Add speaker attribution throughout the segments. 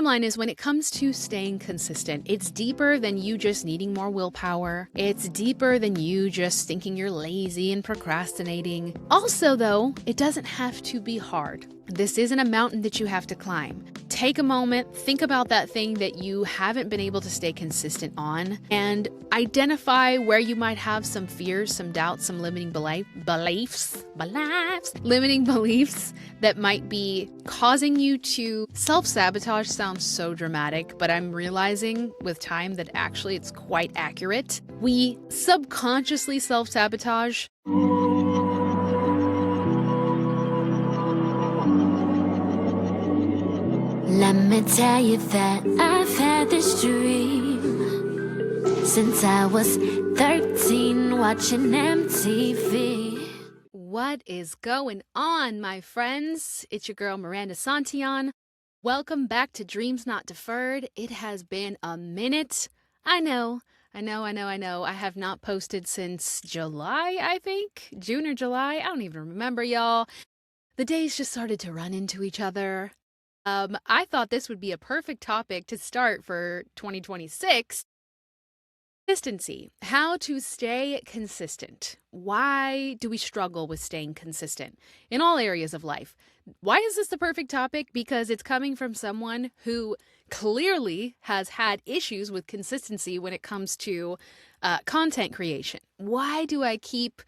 Speaker 1: bottom line is when it comes to staying consistent, it's deeper than you just needing more willpower. It's deeper than you just thinking you're lazy and procrastinating. Also, though, it doesn't have to be hard. This isn't a mountain that you have to climb. Take a moment, think about that thing that you haven't been able to stay consistent on, and identify where you might have some fears, some doubts, some limiting beliefs that might be causing you to self-sabotage. Sounds so dramatic, but I'm realizing with time that actually it's quite accurate. We subconsciously self-sabotage.
Speaker 2: Let me tell you that I've had this dream since I was 13, watching MTV.
Speaker 1: What is going on, my friends? It's your girl, Miranda Santillan. Welcome back to Dreams Not Deferred. It has been a minute. I know. I have not posted since July, I think. June or July. I don't even remember, y'all. The days just started to run into each other. I thought this would be a perfect topic to start for 2026. Consistency. How to stay consistent. Why do we struggle with staying consistent in all areas of life? Why is this the perfect topic? Because it's coming from someone who clearly has had issues with consistency when it comes to content creation. Why do I keep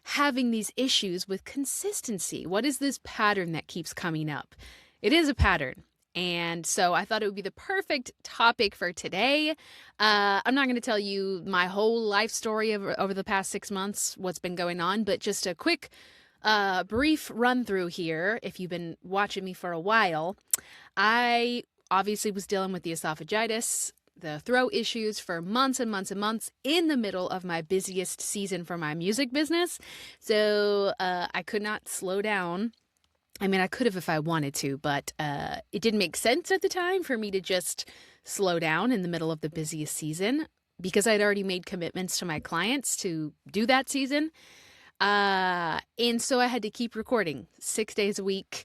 Speaker 1: having these issues with consistency? What is this pattern that keeps coming up? It is a pattern. And so I thought it would be the perfect topic for today. I'm not going to tell you my whole life story over the past 6 months, what's been going on, but just a quick, brief run through here. If you've been watching me for a while, I obviously was dealing with the esophagitis, the throat issues for months and months and months in the middle of my busiest season for my music business. So I could not slow down. I mean, I could have if I wanted to, but it didn't make sense at the time for me to just slow down in the middle of the busiest season because I'd already made commitments to my clients to do that season. And so I had to keep recording 6 days a week,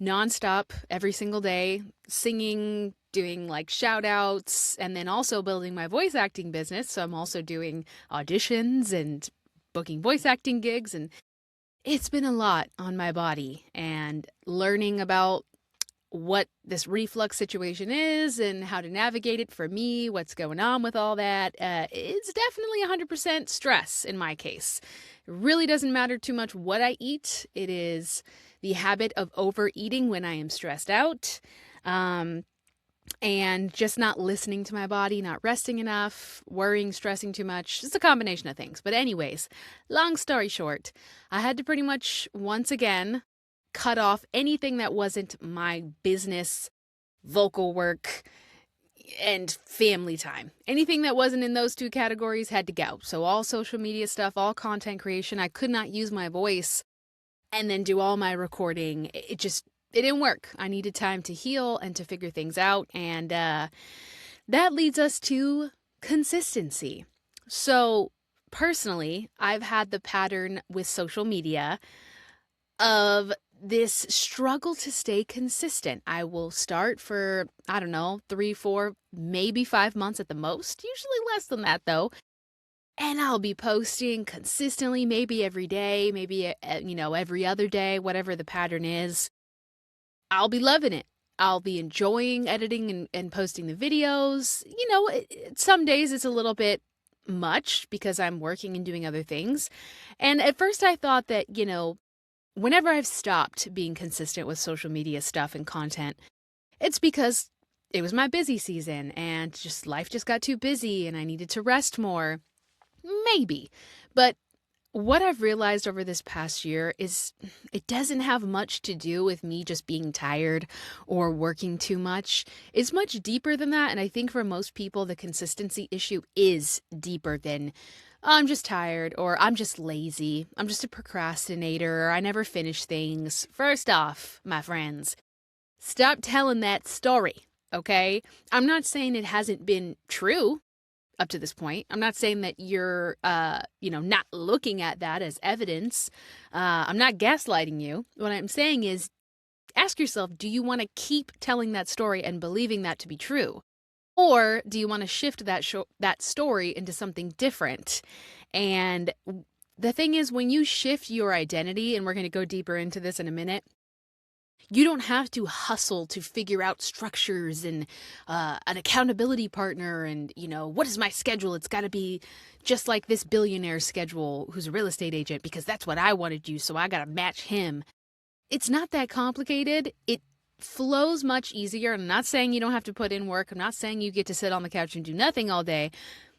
Speaker 1: nonstop, every single day, singing, doing like shout outs, and then also building my voice acting business. So I'm also doing auditions and booking voice acting gigs, and it's been a lot on my body, and learning about what this reflux situation is and how to navigate it for me, what's going on with all that. It's definitely 100% stress in my case. It really doesn't matter too much what I eat. It is the habit of overeating when I am stressed out. And just not listening to my body, not resting enough, worrying, stressing too much. It's a combination of things. But anyways, long story short, I had to pretty much once again cut off anything that wasn't my business, vocal work, and family time. Anything that wasn't in those two categories had to go. So all social media stuff, all content creation, I could not use my voice and then do all my recording. It didn't work. I needed time to heal and to figure things out. And that leads us to consistency. So personally, I've had the pattern with social media of this struggle to stay consistent. I will start for, 3, 4, maybe 5 months at the most. Usually less than that, though. And I'll be posting consistently, maybe every day, maybe, every other day, whatever the pattern is. I'll be loving it. I'll be enjoying editing and posting the videos. Some days it's a little bit much because I'm working and doing other things. And at first I thought that, whenever I've stopped being consistent with social media stuff and content, it's because it was my busy season and just life just got too busy and I needed to rest more. Maybe. But what I've realized over this past year is it doesn't have much to do with me just being tired or working too much. It's much deeper than that. And I think for most people, the consistency issue is deeper than I'm just tired or I'm just lazy. I'm just a procrastinator. Or I never finish things. First off, my friends, stop telling that story, okay? I'm not saying it hasn't been true up to this point. I'm not saying that you're, not looking at that as evidence. I'm not gaslighting you. What I'm saying is ask yourself, do you want to keep telling that story and believing that to be true? Or do you want to shift that story into something different? And the thing is, when you shift your identity, and we're going to go deeper into this in a minute, you don't have to hustle to figure out structures and an accountability partner and, what is my schedule? It's got to be just like this billionaire's schedule who's a real estate agent because that's what I want to do, so I got to match him. It's not that complicated. It flows much easier. I'm not saying you don't have to put in work. I'm not saying you get to sit on the couch and do nothing all day.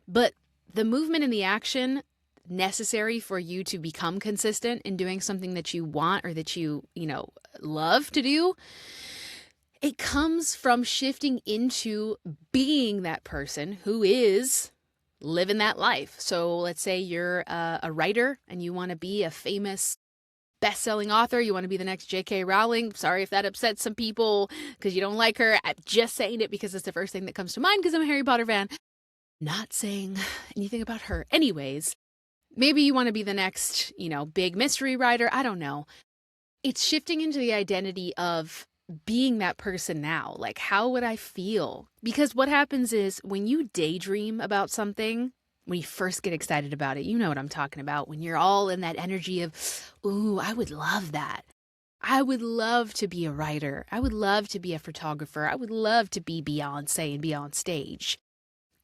Speaker 1: But the movement and the action necessary for you to become consistent in doing something that you want or that you love to do, it comes from shifting into being that person who is living that life. So let's say you're a writer and you want to be a famous best-selling author. You want to be the next J.K. Rowling. Sorry if that upsets some people because you don't like her. I'm just saying it because it's the first thing that comes to mind because I'm a Harry Potter fan. Not saying anything about her. Anyways, maybe you want to be the next, big mystery writer. I don't know. It's shifting into the identity of being that person now. Like, how would I feel? Because what happens is when you daydream about something, when you first get excited about it, you know what I'm talking about. When you're all in that energy of, ooh, I would love that. I would love to be a writer. I would love to be a photographer. I would love to be Beyonce and be on stage.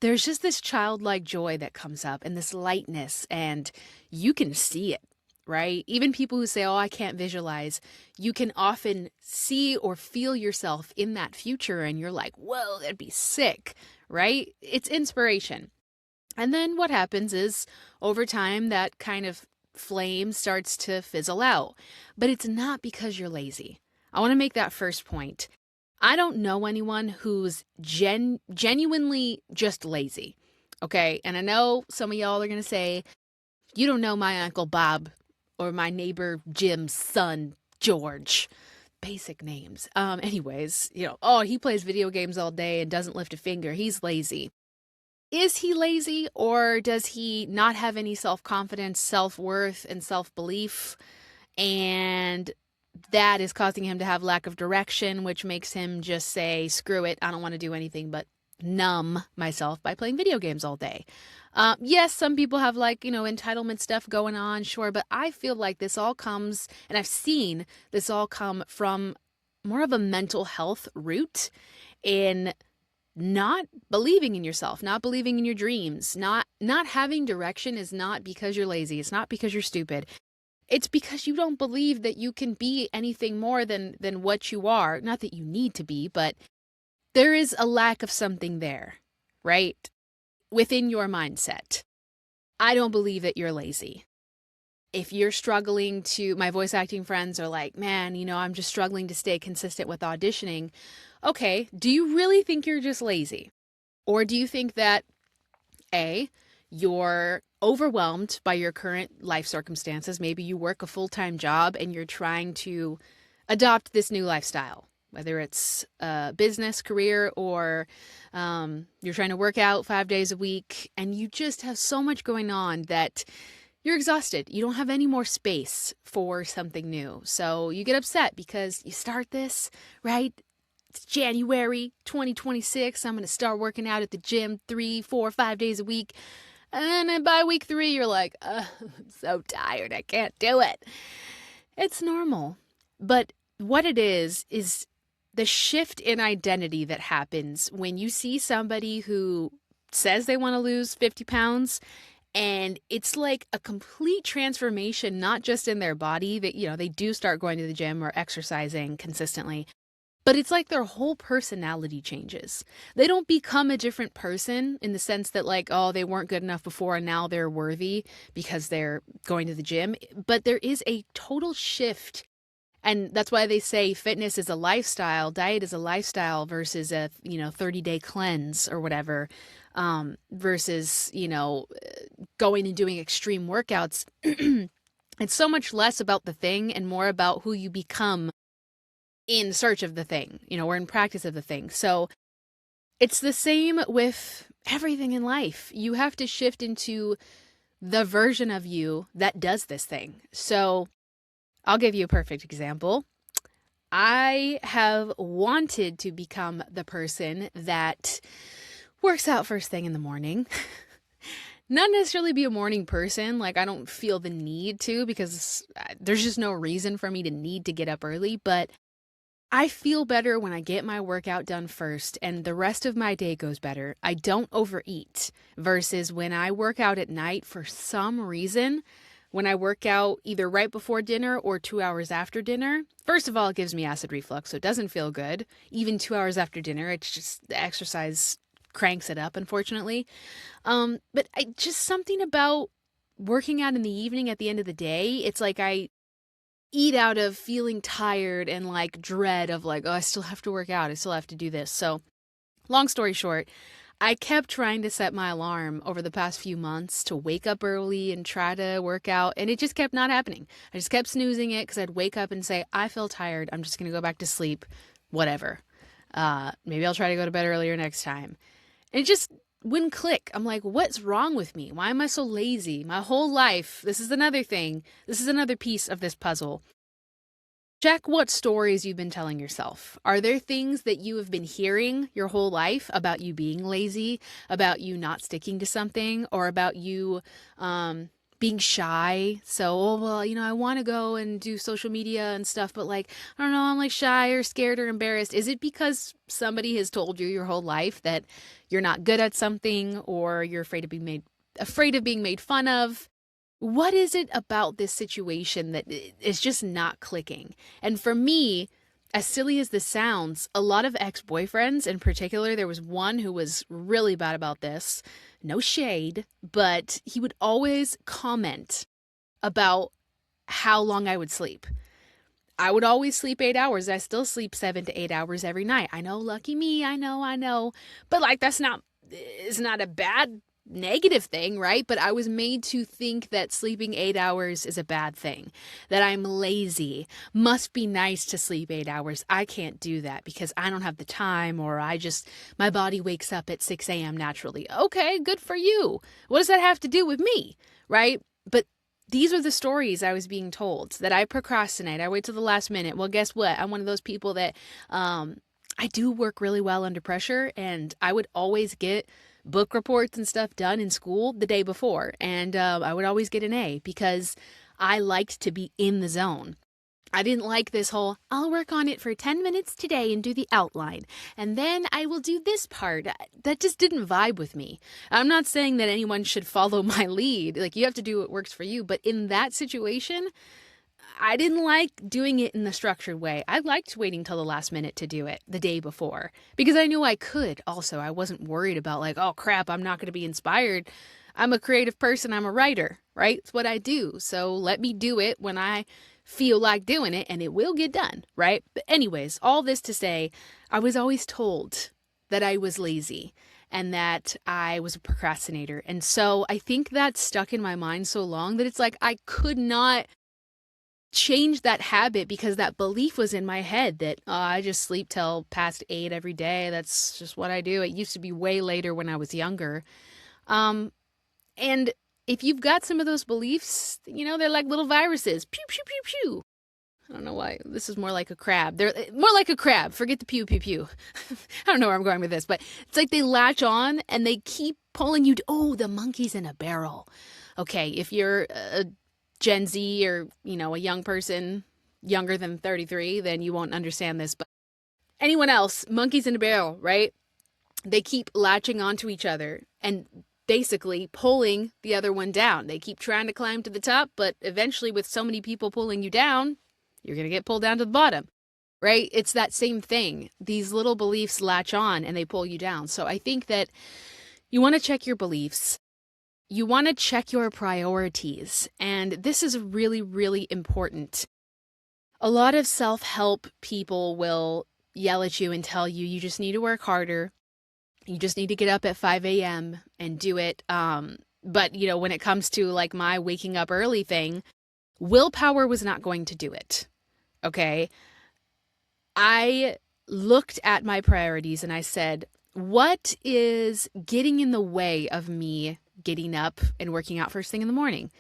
Speaker 1: There's just this childlike joy that comes up and this lightness, and you can see it, right? Even people who say, oh, I can't visualize, you can often see or feel yourself in that future, and you're like, whoa, that'd be sick, right? It's inspiration. And then what happens is, over time, that kind of flame starts to fizzle out. But it's not because you're lazy. I want to make that first point. I don't know anyone who's genuinely just lazy, okay? And I know some of y'all are going to say, you don't know my Uncle Bob or my neighbor Jim's son, George. Basic names. Anyways, oh, he plays video games all day and doesn't lift a finger. He's lazy. Is he lazy, or does he not have any self-confidence, self-worth, and self-belief? And that is causing him to have lack of direction, which makes him just say, screw it, I don't want to do anything but numb myself by playing video games all day. Yes, some people have entitlement stuff going on, sure, but I feel like this all comes, and I've seen this all come from more of a mental health root in not believing in yourself, not believing in your dreams, not having direction is not because you're lazy. It's not because you're stupid. It's because you don't believe that you can be anything more than what you are. Not that you need to be, but there is a lack of something there, right? Within your mindset. I don't believe that you're lazy. If you're struggling my voice acting friends are like, man, I'm just struggling to stay consistent with auditioning. Okay, do you really think you're just lazy? Or do you think that, A, you're overwhelmed by your current life circumstances? Maybe you work a full-time job and you're trying to adopt this new lifestyle, whether it's a business, career, or you're trying to work out 5 days a week, and you just have so much going on that you're exhausted. You don't have any more space for something new. So you get upset because you start this, right? It's January 2026. I'm going to start working out at the gym 3, 4, 5 days a week. And then by week 3, you're like, I'm so tired. I can't do it. It's normal. But what it is the shift in identity that happens when you see somebody who says they want to lose 50 pounds. And it's like a complete transformation, not just in their body, that, they do start going to the gym or exercising consistently, but it's like their whole personality changes. They don't become a different person in the sense that they weren't good enough before and now they're worthy because they're going to the gym. But there is a total shift. And that's why they say fitness is a lifestyle, diet is a lifestyle versus a, 30-day cleanse or whatever. Versus, going and doing extreme workouts. It's so much less about the thing and more about who you become in search of the thing, or in practice of the thing. So it's the same with everything in life. You have to shift into the version of you that does this thing. So I'll give you a perfect example. I have wanted to become the person that works out first thing in the morning. Not necessarily be a morning person. Like, I don't feel the need to because there's just no reason for me to need to get up early. But I feel better when I get my workout done first and the rest of my day goes better. I don't overeat versus when I work out at night for some reason. When I work out either right before dinner or 2 hours after dinner, first of all, it gives me acid reflux, so it doesn't feel good. Even 2 hours after dinner, it's just the exercise cranks it up, unfortunately. But just something about working out in the evening at the end of the day, it's like I eat out of feeling tired and like dread of like, oh, I still have to work out. I still have to do this. So long story short, I kept trying to set my alarm over the past few months to wake up early and try to work out, and it just kept not happening. I just kept snoozing it because I'd wake up and say, I feel tired. I'm just going to go back to sleep. Whatever. Maybe I'll try to go to bed earlier next time. And it just wouldn't click. I'm like, what's wrong with me? Why am I so lazy? My whole life, this is another thing. This is another piece of this puzzle. Check what stories you've been telling yourself. Are there things that you have been hearing your whole life about you being lazy, about you not sticking to something, or about you being shy? So, oh, well, I want to go and do social media and stuff, but like, I don't know, I'm like shy or scared or embarrassed. Is it because somebody has told you your whole life that you're not good at something, or you're afraid of being made fun of? What is it about this situation that is just not clicking? And for me, as silly as this sounds, a lot of ex-boyfriends in particular, there was one who was really bad about this. No shade, but he would always comment about how long I would sleep. I would always sleep 8 hours. I still sleep 7 to 8 hours every night. I know, lucky me. I know. But like, it's not a bad negative thing, right? But I was made to think that sleeping 8 hours is a bad thing, that I'm lazy. Must be nice to sleep 8 hours. I can't do that because I don't have the time, or my body wakes up at 6 a.m. naturally. Okay, good for you. What does that have to do with me, right? But these were the stories I was being told, that I procrastinate. I wait till the last minute. Well, guess what? I'm one of those people that I do work really well under pressure, and I would always get book reports and stuff done in school the day before. And I would always get an A because I liked to be in the zone. I didn't like this whole, I'll work on it for 10 minutes today and do the outline, and then I will do this part. That just didn't vibe with me. I'm not saying that anyone should follow my lead. Like, you have to do what works for you. But in that situation, I didn't like doing it in the structured way. I liked waiting till the last minute to do it the day before because I knew I could. Also, I wasn't worried about like, oh crap, I'm not going to be inspired. I'm a creative person. I'm a writer, right? It's what I do. So let me do it when I feel like doing it, and it will get done, right? But anyways, all this to say, I was always told that I was lazy and that I was a procrastinator. And so I think that stuck in my mind so long that it's like I could not change that habit because that belief was in my head that I just sleep till past 8 every day. That's just what I do. It used to be way later when I was younger. And if you've got some of those beliefs, they're like little viruses. Pew, pew, pew, pew. I don't know why. This is more like a crab. They're more like a crab. Forget the pew, pew, pew. I don't know where I'm going with this, but it's like they latch on and they keep pulling you. Oh, the monkey's in a barrel. Okay, if you're a Gen Z or, a young person younger than 33, then you won't understand this. But anyone else, monkeys in a barrel, right? They keep latching onto each other and basically pulling the other one down. They keep trying to climb to the top, but eventually with so many people pulling you down, you're going to get pulled down to the bottom, right? It's that same thing. These little beliefs latch on and they pull you down. So I think that you want to check your beliefs. You want to check your priorities. And this is really, really important. A lot of self-help people will yell at you and tell you, you just need to work harder. You just need to get up at 5 a.m. and do it. But, when it comes to like my waking up early thing, willpower was not going to do it. Okay. I looked at my priorities and I said, what is getting in the way of me getting up and working out first thing in the morning?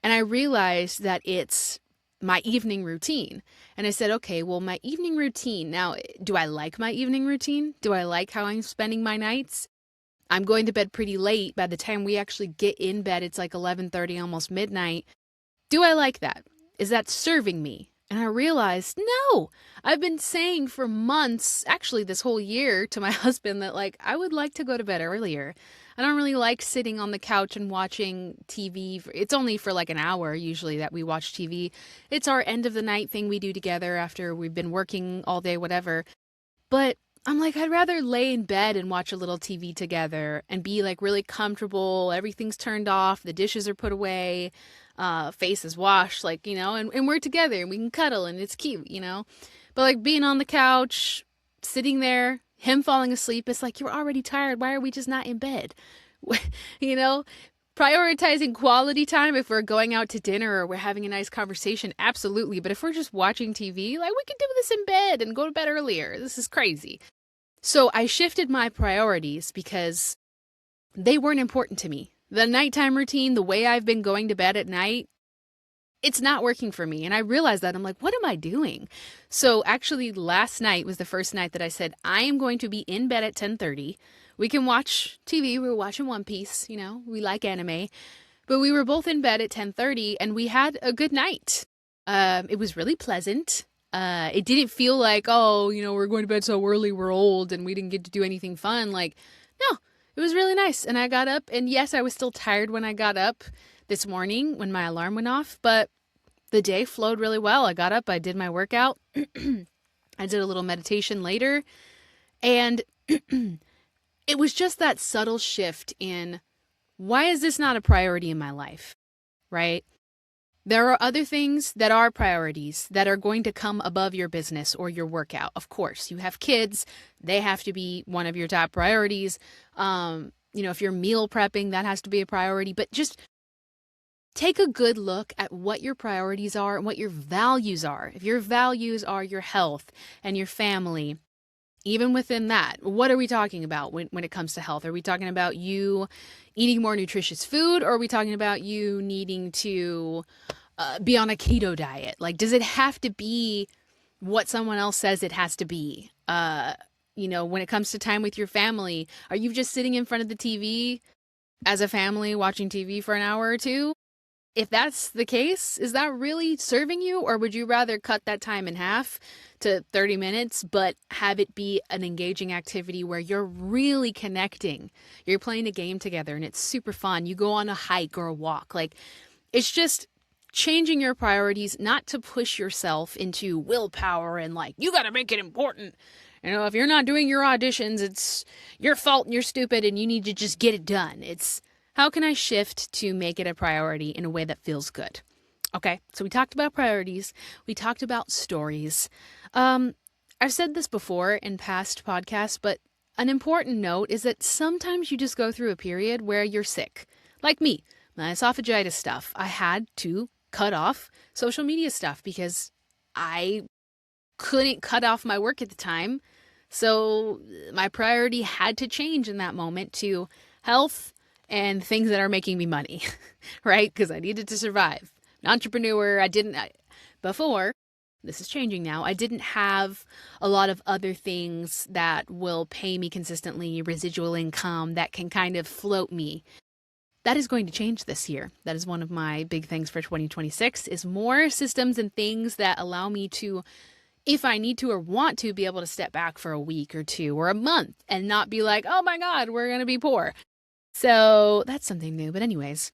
Speaker 1: And I realized that it's my evening routine. And I said, okay, well, my evening routine. Now, do I like my evening routine? Do I like how I'm spending my nights? I'm going to bed pretty late. By the time we actually get in bed, it's like 11:30, almost midnight. Do I like that? Is that serving me? And I realized, no, I've been saying for months, actually this whole year, to my husband that like I would like to go to bed earlier. I don't really like sitting on the couch and watching TV. It's only for like an hour usually that we watch TV. It's our end of the night thing we do together after we've been working all day, whatever. But I'm like, I'd rather lay in bed and watch a little TV together and be like really comfortable. Everything's turned off. The dishes are put away. Face is washed, like, and we're together and we can cuddle and it's cute. But like being on the couch, sitting there, him falling asleep, it's like, you're already tired. Why are we just not in bed? you know, Prioritizing quality time if we're going out to dinner or we're having a nice conversation, absolutely. But if we're just watching TV, like we can do this in bed and go to bed earlier. This is crazy. So I shifted my priorities because they weren't important to me. The nighttime routine, the way I've been going to bed at night, it's not working for me. And I realized that. I'm like, what am I doing? So actually last night was the first night that I said, I am going to be in bed at 10:30. We can watch TV. We were watching One Piece, we like anime. But we were both in bed at 10:30 and we had a good night. It was really pleasant. It didn't feel like, we're going to bed so early, we're old and we didn't get to do anything fun. Like, no, it was really nice. And I got up and yes, I was still tired when I got up this morning when my alarm went off, but the day flowed really well. I got up, I did my workout. I did a little meditation later and it was just that subtle shift in why is this not a priority in my life, right? There are other things that are priorities that are going to come above your business or your workout. Of course, you have kids. They have to be one of your top priorities. If you're meal prepping, that has to be a priority. But just take a good look at what your priorities are and what your values are. If your values are your health and your family, even within that, what are we talking about when it comes to health? Are we talking about you eating more nutritious food, or are we talking about you needing to be on a keto diet? Like, does it have to be what someone else says it has to be? When it comes to time with your family, are you just sitting in front of the TV as a family watching TV for an hour or two? If that's the case, is that really serving you? Or would you rather cut that time in half to 30 minutes, but have it be an engaging activity where you're really connecting? You're playing a game together and it's super fun. You go on a hike or a walk. Like, it's just changing your priorities, not to push yourself into willpower and like, you got to make it important. If you're not doing your auditions, it's your fault and you're stupid and you need to just get it done. It's, how can I shift to make it a priority in a way that feels good? Okay, so we talked about priorities. We talked about stories. I've said this before in past podcasts, but an important note is that sometimes you just go through a period where you're sick. Like me, my esophagitis stuff. I had to cut off social media stuff because I couldn't cut off my work at the time. So my priority had to change in that moment to health and things that are making me money, right? Because I needed to survive. An entrepreneur, before, this is changing now, I didn't have a lot of other things that will pay me consistently, residual income that can kind of float me. That is going to change this year. That is one of my big things for 2026 is more systems and things that allow me to, if I need to or want to, be able to step back for a week or two or a month and not be like, oh my God, we're going to be poor. So that's something new. But anyways,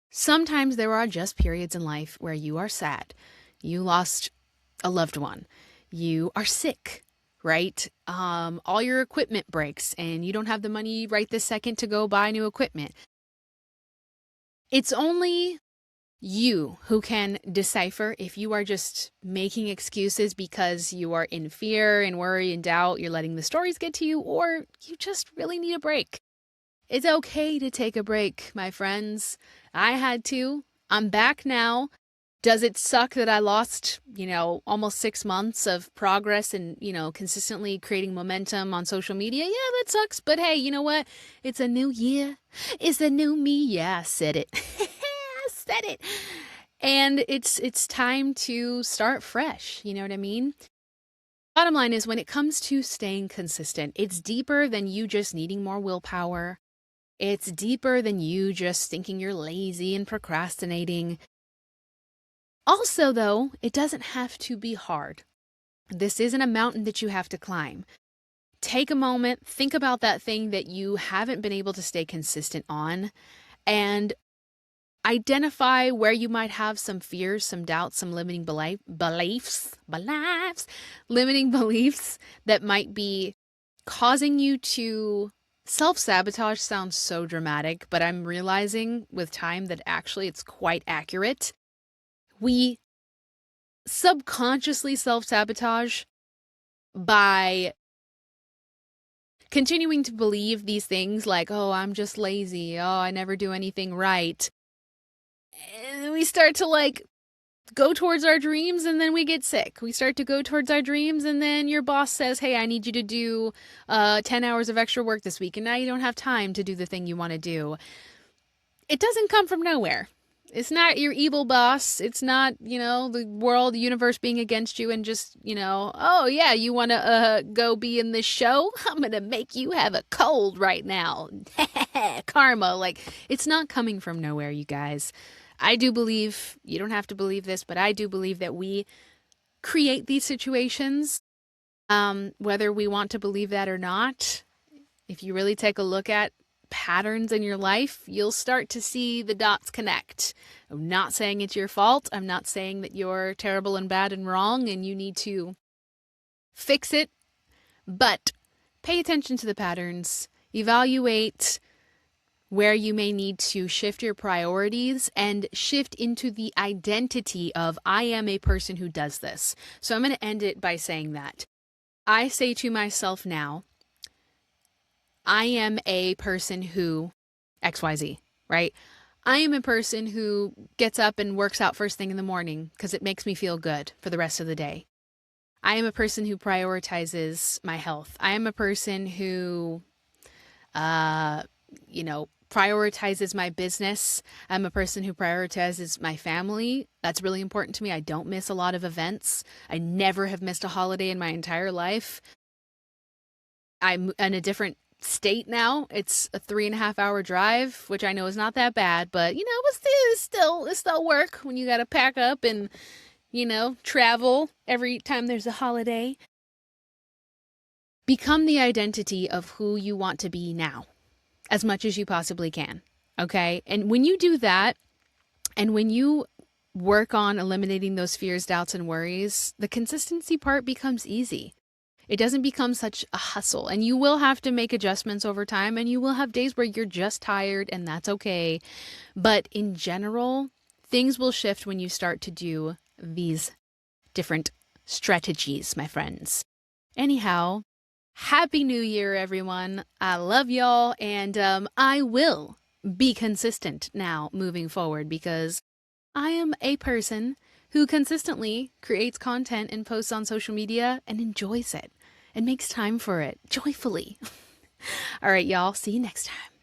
Speaker 1: sometimes there are just periods in life where you are sad. You lost a loved one. You are sick, right? All your equipment breaks and you don't have the money right this second to go buy new equipment. It's only you who can decipher if you are just making excuses because you are in fear and worry and doubt, you're letting the stories get to you, or you just really need a break. It's okay to take a break, my friends. I had to. I'm back now. Does it suck that I lost, almost 6 months of progress and, consistently creating momentum on social media? Yeah, that sucks. But hey, you know what? It's a new year. It's a new me. Yeah, I said it. I said it. And it's time to start fresh, you know what I mean? Bottom line is when it comes to staying consistent, it's deeper than you just needing more willpower. It's deeper than you just thinking you're lazy and procrastinating. Also, though, it doesn't have to be hard. This isn't a mountain that you have to climb. Take a moment, think about that thing that you haven't been able to stay consistent on, and identify where you might have some fears, some doubts, some limiting beliefs, limiting beliefs that might be causing you to self-sabotage. Sounds so dramatic, but I'm realizing with time that actually it's quite accurate. We subconsciously self-sabotage by continuing to believe these things like, oh, I'm just lazy. Oh, I never do anything right. And we start to go towards our dreams and then we get sick. We start to go towards our dreams and then your boss says, hey, I need you to do 10 hours of extra work this week. And now you don't have time to do the thing you want to do. It doesn't come from nowhere. It's not your evil boss. It's not, the world, the universe being against you and just, oh yeah, you want to go be in this show? I'm going to make you have a cold right now. Karma. It's not coming from nowhere, you guys. I do believe, you don't have to believe this, but I do believe that we create these situations, whether we want to believe that or not. If you really take a look at patterns in your life, you'll start to see the dots connect. I'm not saying it's your fault. I'm not saying that you're terrible and bad and wrong and you need to fix it, but pay attention to the patterns, evaluate where you may need to shift your priorities and shift into the identity of, I am a person who does this. So I'm going to end it by saying that. I say to myself now, I am a person who XYZ, right? I am a person who gets up and works out first thing in the morning because it makes me feel good for the rest of the day. I am a person who prioritizes my health. I am a person who, prioritizes my business. I'm a person who prioritizes my family. That's really important to me. I don't miss a lot of events. I never have missed a holiday in my entire life. I'm in a different state now. It's a 3.5-hour drive, which I know is not that bad, but it's still work when you got to pack up and, travel every time there's a holiday. Become the identity of who you want to be now, as much as you possibly can. Okay. And when you do that, and when you work on eliminating those fears, doubts, and worries, the consistency part becomes easy. It doesn't become such a hustle, and you will have to make adjustments over time, and you will have days where you're just tired, and that's okay. But in general, things will shift when you start to do these different strategies, my friends. Anyhow, Happy New Year, everyone. I love y'all, and I will be consistent now moving forward because I am a person who consistently creates content and posts on social media and enjoys it and makes time for it joyfully. All right, y'all. See you next time.